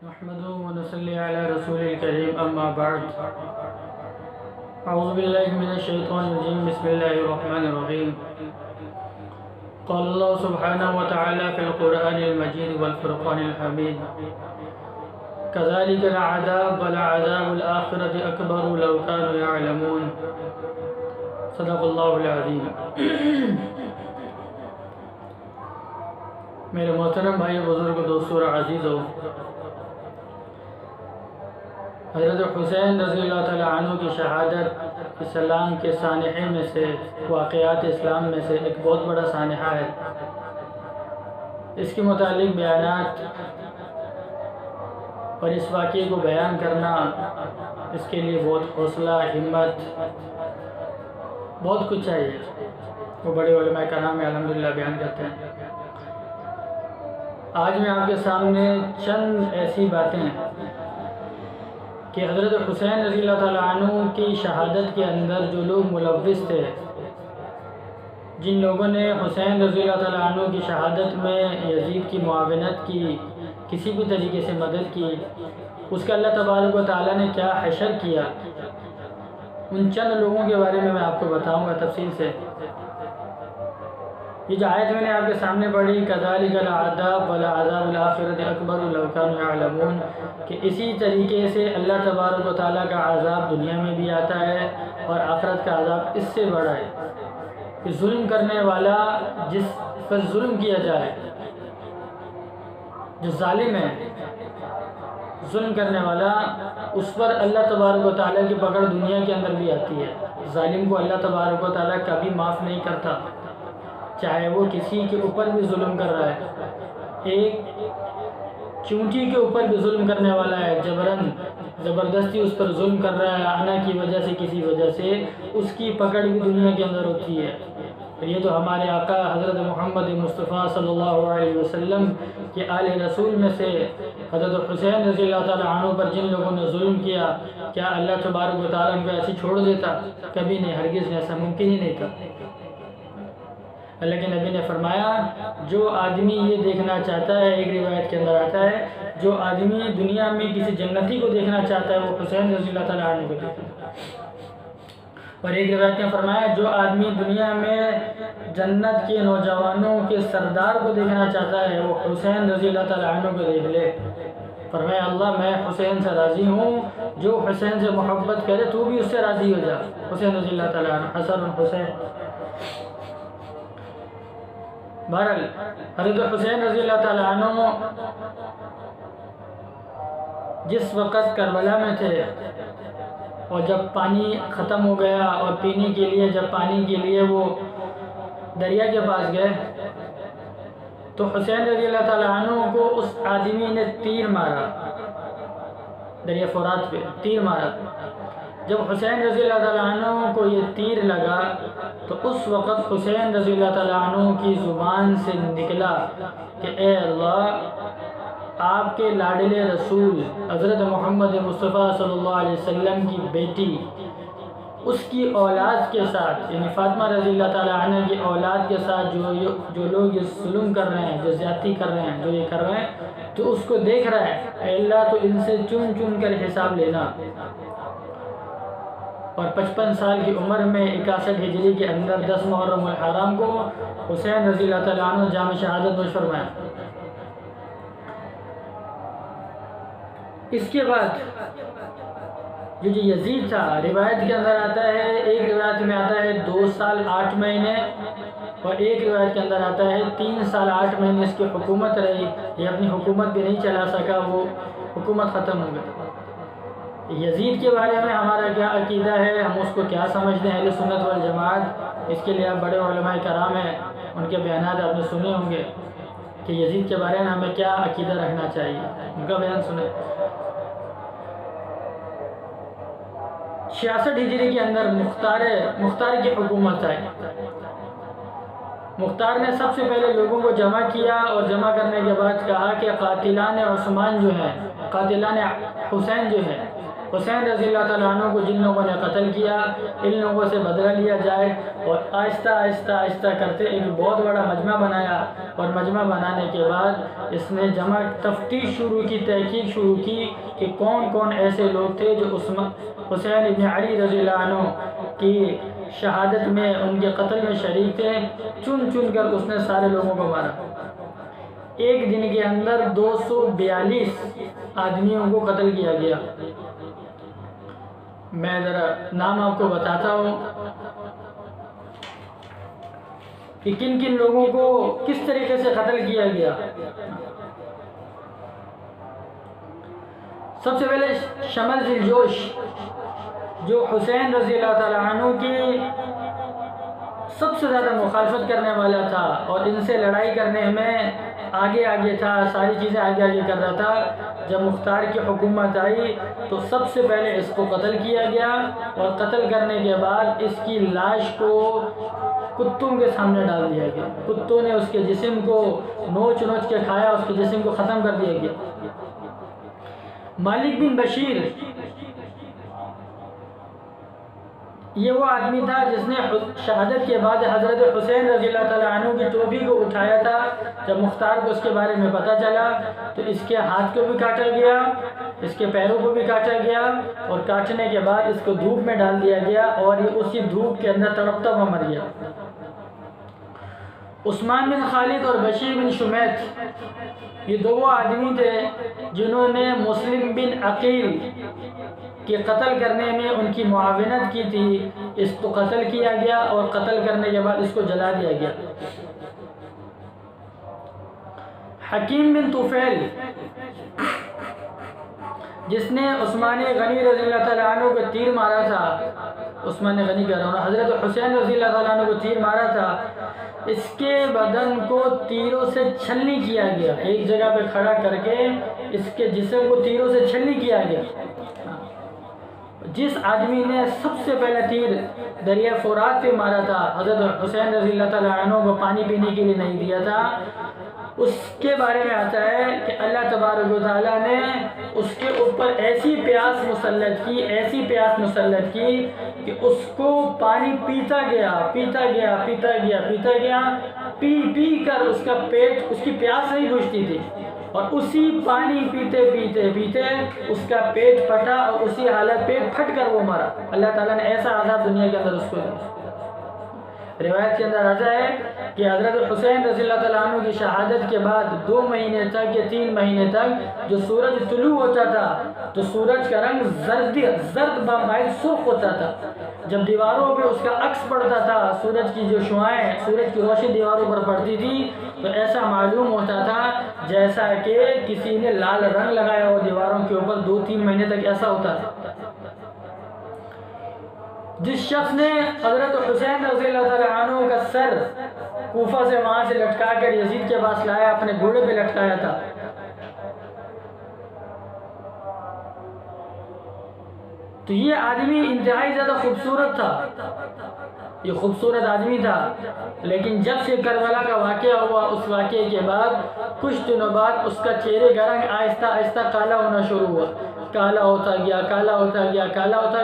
نحمده ونصلي على رسول الكريم أما بعد أعوذ بالله من الشيطان الرجيم بسم الله الرحمن الرحيم قال الله سبحانه وتعالى في القرآن المجيد والفرقان الحميد كذلك العذاب ولعذاب الآخرة أكبر لو كانوا يعلمون صدق الله العظيم میرے محترم بھائی بزرگ دوستوں اور عزیزوں، حضرت حسین رضی اللہ تعالیٰ عنہ کی شہادت اسلام کے سانحے میں سے، واقعات اسلام میں سے ایک بہت بڑا سانحہ ہے۔ اس کے متعلق بیانات اور اس واقعے کو بیان کرنا، اس کے لیے بہت حوصلہ، ہمت، بہت کچھ چاہیے۔ وہ بڑے علماء کرام الحمدللہ بیان کرتے ہیں۔ آج میں آپ کے سامنے چند ایسی باتیں کہ حضرت حسین رضی اللہ تعالیٰ عنہ کی شہادت کے اندر جو لوگ ملوث تھے، جن لوگوں نے حسین رضی اللہ تعالیٰ عنہ کی شہادت میں یزید کی معاونت کی، کسی بھی طریقے سے مدد کی، اس کا اللہ تبارک و تعالیٰ نے کیا حشر کیا، ان چند لوگوں کے بارے میں آپ کو بتاؤں گا تفصیل سے۔ یہ جو آیت میں نے آپ کے سامنے پڑھی، كَذَلِكَ الْعَذَابُ وَلَعَذَابُ الْآخِرَةِ أَكْبَرُ لَوْ كَانُوا يَعْلَمُونَ، کہ اسی طریقے سے اللہ تبارک و تعالیٰ کا عذاب دنیا میں بھی آتا ہے اور آخرت کا عذاب اس سے بڑا ہے کہ ظلم کرنے والا، جس پر ظلم کیا جائے، جو ظالم ہے، ظلم کرنے والا، اس پر اللہ تبارک و تعالیٰ کی پکڑ دنیا کے اندر بھی آتی ہے۔ ظالم کو اللہ تبارک و تعالیٰ کبھی معاف نہیں کرتا، چاہے وہ کسی کے اوپر بھی ظلم کر رہا ہے۔ ایک چونٹی کے اوپر بھی ظلم کرنے والا ہے، جبراً زبردستی اس پر ظلم کر رہا ہے، آنا کی وجہ سے، کسی وجہ سے، اس کی پکڑ بھی دنیا کے اندر ہوتی ہے۔ اور یہ تو ہمارے آقا حضرت محمد مصطفیٰ صلی اللہ علیہ وسلم کے آل رسول میں سے حضرت حسین رضی اللہ تعالیٰ عنہ پر جن لوگوں نے ظلم کیا، کیا اللہ تبارک و تعالیٰ ان کو ایسے چھوڑ دیتا؟ کبھی نہیں، ہرگز نہیں، ایسا ممکن ہی نہیں تھا۔ اللہ کے نبی نے فرمایا، جو آدمی یہ دیکھنا چاہتا ہے، ایک روایت کے اندر آتا ہے، جو آدمی دنیا میں کسی جنتی کو دیکھنا چاہتا ہے، وہ حسین رضی اللہ تعالیٰ عنہ کو دیکھنا۔ اور ایک روایت میں فرمایا، جو آدمی دنیا میں جنت کے نوجوانوں کے سردار کو دیکھنا چاہتا ہے، وہ حسین رضی اللہ تعالیٰ عنہ کو دیکھ لے۔ فرمایا، اللہ میں حسین سے راضی ہوں، جو حسین سے محبت کرے تو بھی اس سے راضی ہو جا۔ حسین رضی اللہ تعالیٰ عنہ، حسن حسین۔ بہرحال حضرت حسین رضی اللہ تعالیٰ عنہ جس وقت کربلا میں تھے، اور جب پانی ختم ہو گیا اور پینے کے لیے، جب پانی کے لیے وہ دریا کے پاس گئے، تو حسین رضی اللہ تعالیٰ عنہ کو اس آدمی نے تیر مارا، دریا فرات پہ تیر مارا۔ جب حسین رضی اللہ تعالیٰ عنہ کو یہ تیر لگا تو اس وقت حسین رضی اللہ تعالیٰ عنہ کی زبان سے نکلا کہ اے اللہ، آپ کے لاڈلے رسول حضرت محمد مصطفیٰ صلی اللہ علیہ وسلم کی بیٹی، اس کی اولاد کے ساتھ، یعنی فاطمہ رضی اللہ تعالیٰ عنہ کی اولاد کے ساتھ جو لوگ یہ ظلم کر رہے ہیں، جو زیادتی کر رہے ہیں، جو یہ کر رہے ہیں، تو اس کو دیکھ رہا ہے، اے اللہ تو ان سے چن چن کر حساب لینا۔ اور 55 سال کی عمر میں 61 ہجری کے اندر 10 محرم الحرام کو حسین رضی اللہ تعالیٰ عنہ جام شہادت نوش فرمایا۔ اس کے بعد جو یزید تھا، روایت کے اندر آتا ہے، ایک روایت میں آتا ہے 2 سال 8 مہینے، اور ایک روایت کے اندر آتا ہے 3 سال 8 مہینے اس کی حکومت رہی۔ یہ اپنی حکومت بھی نہیں چلا سکا، وہ حکومت ختم ہو گئی۔ یزید کے بارے میں ہمارا کیا عقیدہ ہے، ہم اس کو کیا سمجھتے ہیں اہل سنت والجماعت، اس کے لیے آپ بڑے علماء کرام ہیں، ان کے بیانات آپ نے سنے ہوں گے کہ یزید کے بارے میں ہمیں کیا عقیدہ رکھنا چاہیے، ان کا بیان سنیں۔ 66 ہجری کے اندر مختار کی حکومت آئی۔ مختار نے سب سے پہلے لوگوں کو جمع کیا، اور جمع کرنے کے بعد کہا کہ قاتلان عثمان جو ہیں، قاتلان حسین جو ہیں، حسین رضی اللہ تعالیٰ عنہ کو جن لوگوں نے قتل کیا ان لوگوں سے بدلہ لیا جائے، اور آہستہ آہستہ آہستہ کرتے ایک بہت بڑا مجمع بنایا، اور مجمع بنانے کے بعد اس نے تفتیش شروع کی، تحقیق شروع کی کہ کون کون ایسے لوگ تھے جو حسین ابن علی رضی اللہ عنہ کی شہادت میں، ان کے قتل میں شریک تھے۔ چن چن کر اس نے سارے لوگوں کو مارا۔ ایک دن کے اندر 242 آدمیوں کو قتل کیا گیا۔ میں ذرا نام آپ کو بتاتا ہوں کہ کن کن لوگوں کو کس طریقے سے قتل کیا گیا۔ سب سے پہلے شمل ذی الجوش، جو حسین رضی اللہ تعالیٰ عنہ کی سب سے زیادہ مخالفت کرنے والا تھا اور ان سے لڑائی کرنے میں آگے تھا، ساری چیزیں آگے کر رہا تھا۔ جب مختار کی حکومت آئی تو سب سے پہلے اس کو قتل کیا گیا، اور قتل کرنے کے بعد اس کی لاش کو کتوں کے سامنے ڈال دیا گیا۔ کتوں نے اس کے جسم کو نوچ کے کھایا، اس کے جسم کو ختم کر دیا گیا۔ مالک بن بشیر یہ وہ آدمی تھا جس نے شہادت کے بعد حضرت حسین رضی اللہ تعالیٰ عنہ کی ٹوپی کو اٹھایا تھا۔ جب مختار کو اس کے بارے میں پتہ چلا تو اس کے ہاتھ کو بھی کاٹا گیا، اس کے پیروں کو بھی کاٹا گیا، اور کاٹنے کے بعد اس کو دھوپ میں ڈال دیا گیا، اور یہ اسی دھوپ کے اندر تڑپتا ہوا مر گیا۔ عثمان بن خالد اور بشیر بن شمیت یہ دو آدمی تھے جنہوں نے مسلم بن عقیل کے قتل کرنے میں ان کی معاونت کی تھی۔ اس کو قتل کیا گیا، اور قتل کرنے کے بعد اس کو جلا دیا گیا۔ حکیم بن طفیل جس نے عثمان غنی رضی اللہ تعالیٰ عنہ کو تیر مارا تھا، عثمان غنی کہہ رہا ہوں، حضرت حسین رضی اللہ تعالیٰ عنہ کو تیر مارا تھا، اس کے بدن کو تیروں سے چھلنی کیا گیا۔ ایک جگہ پہ کھڑا کر کے اس کے جسم کو تیروں سے چھلنی کیا گیا۔ جس آدمی نے سب سے پہلا تیر دریا فرات پہ مارا تھا، حضرت حسین رضی اللہ تعالیٰ عنہ کو پانی پینے کے لیے نہیں دیا تھا، اس کے بارے میں آتا ہے کہ اللہ تبارک و تعالیٰ نے اس کے اوپر ایسی پیاس مسلط کی کہ اس کو پانی پیتا گیا، پی کر اس کا پیٹ، اس کی پیاس نہیں بجھتی تھی، اور اسی پانی پیتے اس کا پیٹ پھٹا، اور اسی حالت پیٹ پھٹ کر وہ مرا۔ اللہ تعالیٰ نے ایسا عذاب دنیا کے اندر اس کو دیا۔ روایت کے اندر آتا ہے کہ حضرت حسین رضی اللہ تعالیٰ عنہ کی شہادت کے بعد 2 مہینے تک یا 3 مہینے تک جو سورج طلوع ہوتا تھا تو سورج کا رنگ زرد بامائل سرخ ہوتا تھا۔ جب دیواروں پہ اس کا عکس پڑتا تھا، سورج کی جو شعاعیں، سورج کی روشنی دیواروں پر پڑتی تھی تو ایسا معلوم ہوتا تھا جیسا کہ کسی نے لال رنگ لگایا ہو دیواروں کے اوپر۔ 2-3 مہینے تک ایسا ہوتا تھا۔ جس شخص نے حضرت حسین رضی اللہ تعالیٰ عنہ کا سر کوفہ سے وہاں سے لٹکا کر یزید کے پاس لایا، اپنے گھوڑے پہ لٹکایا تھا، تو یہ آدمی انتہائی زیادہ خوبصورت تھا، یہ خوبصورت آدمی تھا، لیکن جب سے کربلا کا واقعہ ہوا اس واقعے کے بعد کچھ دنوں بعد اس کا چہرے کا رنگ آہستہ آہستہ کالا ہونا شروع ہوا، کالا ہوتا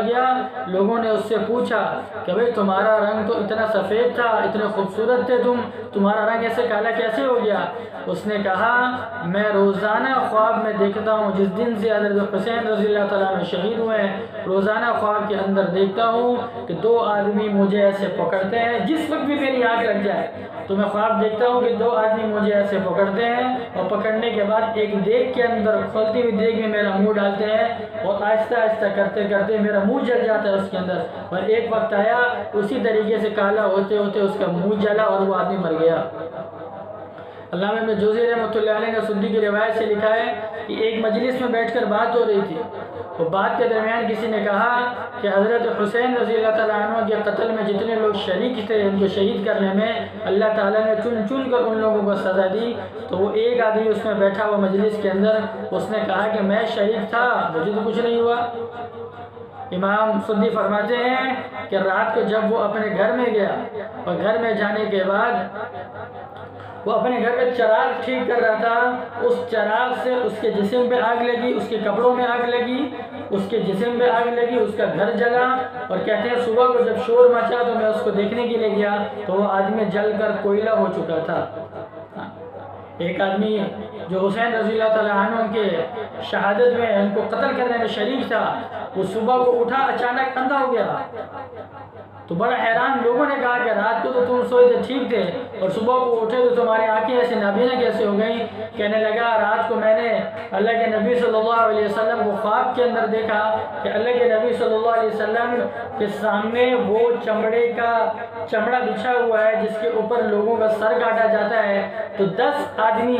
گیا۔ لوگوں نے اس سے پوچھا کہ بھئی تمہارا رنگ تو اتنا سفید تھا، اتنے خوبصورت تھے تمہارا رنگ ایسے کالا کیسے ہو گیا؟ اس نے کہا میں روزانہ خواب میں دیکھتا ہوں، جس دن سے حضرت حسین رضی اللہ تعالیٰ عنہ شہید ہوئے ہیں، روزانہ خواب کے اندر دیکھتا ہوں کہ 2 آدمی مجھے ایسے پکڑتے ہیں، جس وقت بھی میری آنکھ لگ جائے تو میں خواب دیکھتا ہوں کہ 2 آدمی مجھے ایسے پکڑتے ہیں، اور پکڑنے کے بعد ایک دیگ کے اندر کھولتی ہوئی دیگ میں میرا منہ ڈالتے ہیں، اور آہستہ آہستہ کرتے میرا منہ جل جاتا ہے اس کے اندر۔ اور ایک وقت آیا اسی طریقے سے کالا ہوتے اس کا منہ جلا اور وہ آدمی مر گیا۔ علامہ ابن جوزی رحمۃ اللہ علیہ نے سدی کی روایت سے لکھا ہے کہ ایک مجلس میں بیٹھ کر بات ہو رہی تھی، وہ بات کے درمیان کسی نے کہا کہ حضرت حسین رضی اللہ تعالیٰ عنہ کے قتل میں جتنے لوگ شریک تھے ان کو شہید کرنے میں اللہ تعالیٰ نے چن کر ان لوگوں کو سزا دی، تو وہ ایک آدمی اس میں بیٹھا ہوا مجلس کے اندر، اس نے کہا کہ میں شریک تھا، مجھے تو کچھ نہیں ہوا۔ امام سدی فرماتے ہیں کہ رات کو جب وہ اپنے گھر میں گیا اور گھر میں جانے کے بعد وہ اپنے گھر کا چراغ ٹھیک کر رہا تھا، اس چراغ سے اس کے جسم پہ آگ لگی، اس کے کپڑوں میں آگ لگی، اس کے جسم پہ آگ لگی، اس کا گھر جلا، اور کہتے ہیں صبح کو جب شور مچا تو میں اس کو دیکھنے کے لیے گیا تو وہ آدمی جل کر کوئلہ ہو چکا تھا۔ ایک آدمی جو حسین رضی اللہ تعالیٰ عنہ کے شہادت میں ان کو قتل کرنے میں شریک تھا، وہ صبح کو اٹھا اچانک اندھا ہو گیا، تو بڑا حیران لوگوں نے کہا کہ رات کو تو تم سوئے تھے ٹھیک تھے اور صبح کو اٹھے تو تمہاری آنکھیں ایسے نابینا کیسے ہو گئیں؟ کہنے لگا رات کو میں نے اللہ کے نبی صلی اللہ علیہ وسلم کو خواب کے اندر دیکھا کہ اللہ کے نبی صلی اللہ علیہ وسلم کے سامنے وہ چمڑے کا چمڑا بچھا ہوا ہے جس کے اوپر لوگوں کا سر کاٹا جاتا ہے، تو 10 آدمی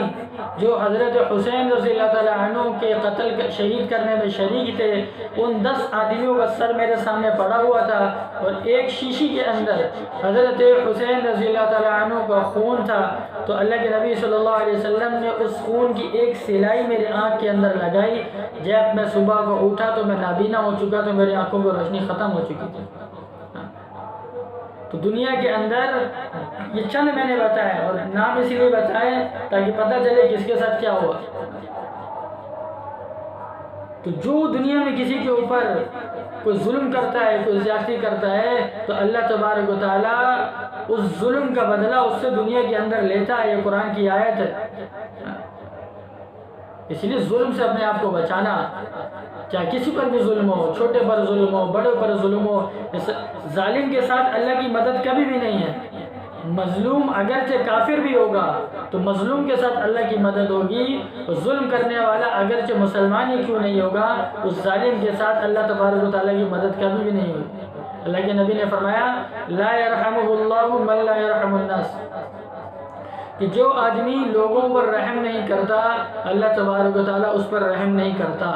جو حضرت حسین رضی اللہ تعالیٰ عنہ کے قتل شہید کرنے میں شریک تھے، ان 10 آدمیوں کا سر میرے سامنے پڑا ہوا تھا، اور ایک شیشی کے اندر حضرت حسین رضی اللہ تعالیٰ عنہ کا خون تھا، تو اللہ کے نبی صلی اللہ علیہ وسلم نے اس خون کی ایک سلائی میرے آنکھ کے اندر لگائی، جب میں صبح کو اٹھا تو میں نابینا ہو چکا، تو میری آنکھوں کو روشنی ختم ہو چکی تھی۔ تو دنیا کے اندر یہ چند میں نے بتایا، اور نام اس لیے بتائے تاکہ پتہ چلے کس کے ساتھ کیا ہوا۔ تو جو دنیا میں کسی کے اوپر کوئی ظلم کرتا ہے، کوئی زیادتی کرتا ہے، تو اللہ تبارک و تعالیٰ اس ظلم کا بدلہ اس سے دنیا کے اندر لیتا ہے۔ یہ قرآن کی آیت ہے۔ اس لیے ظلم سے اپنے آپ کو بچانا، چاہے کسی پر بھی ظلم ہو، چھوٹے پر ظلم ہو، بڑے پر ظلم ہو، ظالم کے ساتھ اللہ کی مدد کبھی بھی نہیں ہے۔ مظلوم اگرچہ کافر بھی ہوگا تو مظلوم کے ساتھ اللہ کی مدد ہوگی، اور ظلم کرنے والا اگرچہ مسلمان ہی کیوں نہیں ہوگا، اس ظالم کے ساتھ اللہ تبارک و تعالیٰ کی مدد کبھی بھی نہیں ہوگی۔ اللہ کے نبی نے فرمایا لا يرحمه الله من لا يرحم الناس، کہ جو آدمی لوگوں پر رحم نہیں کرتا اللہ تبارک و تعالیٰ اس پر رحم نہیں کرتا۔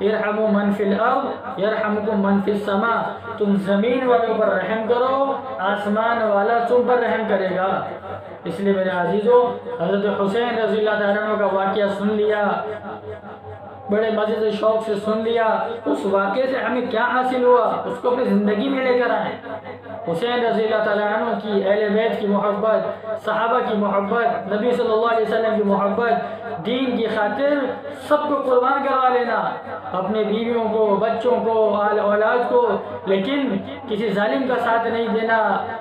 ارحموا من فی الارض یرحمکم من فی السماء، تم زمین والوں پر رحم کرو، آسمان والا تم پر رحم کرے گا۔ اس لیے میرے عزیزو، حضرت حسین رضی اللہ عنہ کا واقعہ سن لیا، بڑے مزے سے شوق سے سن لیا، اس واقعے سے ہمیں کیا حاصل ہوا اس کو اپنی زندگی میں لے کر آئیں۔ حسین رضی اللہ تعالیٰ عنہ کی، اہل بیت کی محبت، صحابہ کی محبت، نبی صلی اللہ علیہ وسلم کی محبت، دین کی خاطر سب کو قربان کروا لینا، اپنے بیویوں کو، بچوں کو، اولاد کو، لیکن کسی ظالم کا ساتھ نہیں دینا،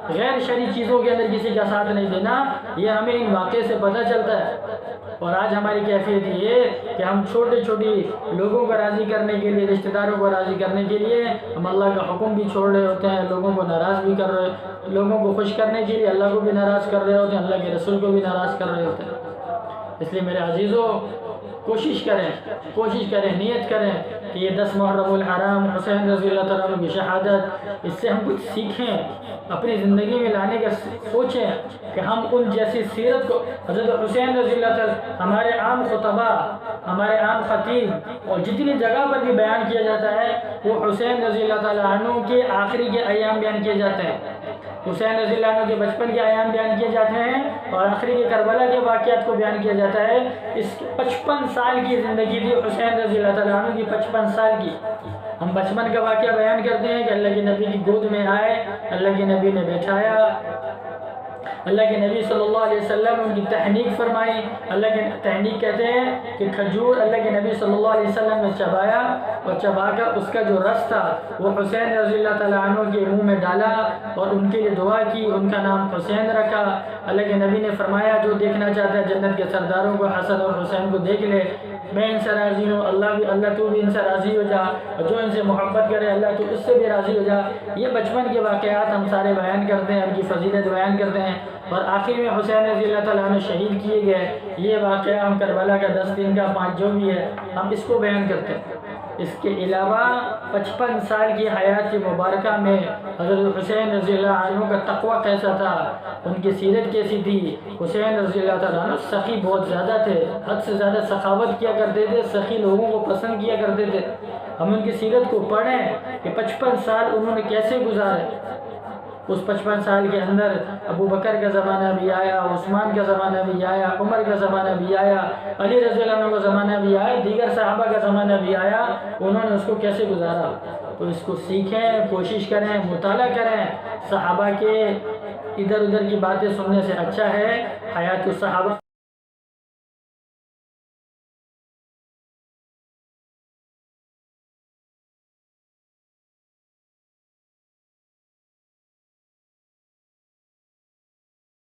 غیر شرعی چیزوں کے اندر کسی کا ساتھ نہیں دینا، یہ ہمیں ان واقعے سے پتہ چلتا ہے۔ اور آج ہماری کیفیت یہ کہ ہم چھوٹے چھوٹی لوگوں کو راضی کرنے کے لیے، رشتہ داروں کو راضی کرنے کے لیے ہم اللہ کا حکم بھی چھوڑ رہے ہوتے ہیں، لوگوں کو ناراض بھی کر رہے، لوگوں کو خوش کرنے کے لیے اللہ کو بھی ناراض کر رہے ہوتے ہیں، اللہ کے رسول کو بھی ناراض کر رہے ہوتے ہیں۔ اس لیے میرے عزیزو، کوشش کریں، نیت کریں کہ یہ 10 محرم الحرام حسین رضی اللہ تعالیٰ عنہ کی شہادت، اس سے ہم کچھ سیکھیں، اپنی زندگی میں لانے کا سوچیں کہ ہم ان جیسی سیرت کو، حضرت حسین رضی اللہ تعالیٰ، ہمارے عام خطبہ، ہمارے عام خطیب اور جتنی جگہ پر بھی بیان کیا جاتا ہے وہ حسین رضی اللہ تعالیٰ عنہ کے آخری کے ایام بیان کیے جاتے ہیں، حسین رضی اللہ عنہ کے بچپن کے ایام بیان کیے جاتے ہیں، اور آخری کے کربلا کے واقعات کو بیان کیا جاتا ہے۔ اس 55 سال کی زندگی تھی حسین رضی اللہ تعالیٰ عنہ کی، 55 سال کی۔ ہم بچپن کا واقعہ بیان کرتے ہیں کہ اللہ کے نبی کی گود میں آئے، اللہ کے نبی نے بٹھایا، اللہ کے نبی صلی اللہ علیہ وسلم ان کی تحنیک فرمائی۔ اللہ کے تحنیک کہتے ہیں کہ کھجور اللہ کے نبی صلی اللہ علیہ وسلم نے چبایا، اور چبا کر اس کا جو رس تھا وہ حسین رضی اللہ تعالیٰ عنہ کے منہ میں ڈالا، اور ان کے لیے دعا کی، ان کا نام حسین رکھا۔ اللہ کے نبی نے فرمایا جو دیکھنا چاہتا ہے جنت کے سرداروں کو، حسن اور حسین کو دیکھ لے، میں ان سے راضی ہوں، اللہ تو بھی ان سے راضی ہو جا، اور جو ان سے محبت کرے اللہ تو اس سے بھی راضی ہو جا۔ یہ بچپن کے واقعات ہم سارے بیان کرتے ہیں، ان کی فضیلت بیان کرتے ہیں، اور آخر میں حسین رضی اللہ تعالیٰ عنہ شہید کیے گئے، یہ واقعہ ہم کربلا کا 10 دن کا 5 جو بھی ہے ہم اس کو بیان کرتے ہیں۔ اس کے علاوہ 55 سال کی حیات کی مبارکہ میں حضرت حسین رضی اللہ عنہ کا تقوی کیسا تھا، ان کی سیرت کیسی تھی۔ حسین رضی اللہ تعالیٰ عنہ سخی بہت زیادہ تھے، حد سے زیادہ سخاوت کیا کرتے تھے، سخی لوگوں کو پسند کیا کرتے تھے۔ ہم ان کی سیرت کو پڑھیں کہ 55 سال انہوں نے کیسے گزارے۔ اس 55 سال کے اندر ابو بکر کا زمانہ بھی آیا، عثمان کا زمانہ بھی آیا، عمر کا زمانہ بھی آیا، علی رضی اللہ عنہ کا زمانہ بھی آیا، دیگر صحابہ کا زمانہ بھی آیا، انہوں نے اس کو کیسے گزارا۔ تو اس کو سیکھیں، کوشش کریں، مطالعہ کریں، صحابہ کے ادھر ادھر کی باتیں سننے سے اچھا ہے حیات الصحابہ